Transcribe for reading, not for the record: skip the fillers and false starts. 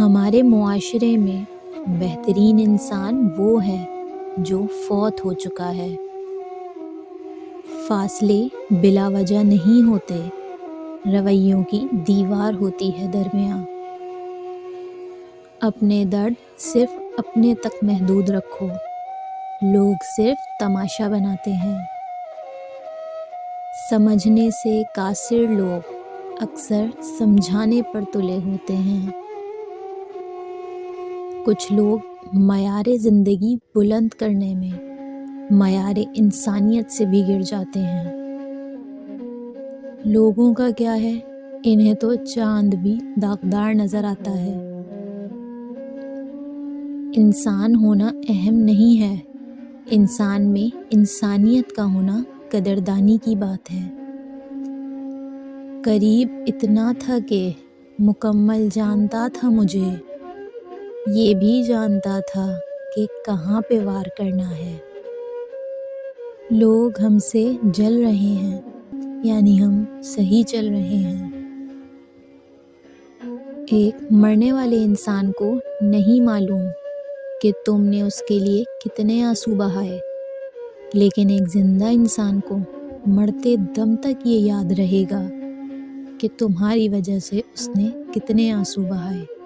ہمارے معاشرے میں بہترین انسان وہ ہے جو فوت ہو چکا ہے۔ فاصلے بلا وجہ نہیں ہوتے، رویوں کی دیوار ہوتی ہے درمیان۔ اپنے درد صرف اپنے تک محدود رکھو، لوگ صرف تماشا بناتے ہیں۔ سمجھنے سے قاصر لوگ اکثر سمجھانے پر تلے ہوتے ہیں۔ کچھ لوگ معیار زندگی بلند کرنے میں معیار انسانیت سے بھی گر جاتے ہیں۔ لوگوں کا کیا ہے، انہیں تو چاند بھی داغدار نظر آتا ہے۔ انسان ہونا اہم نہیں ہے، انسان میں انسانیت کا ہونا قدردانی کی بات ہے۔ قریب اتنا تھا کہ مکمل جانتا تھا مجھے، یہ بھی جانتا تھا کہ کہاں پہ وار کرنا ہے۔ لوگ ہم سے جل رہے ہیں، یعنی ہم صحیح چل رہے ہیں۔ ایک مرنے والے انسان کو نہیں معلوم کہ تم نے اس کے لیے کتنے آنسو بہائے، لیکن ایک زندہ انسان کو مرتے دم تک یہ یاد رہے گا کہ تمہاری وجہ سے اس نے کتنے آنسو بہائے۔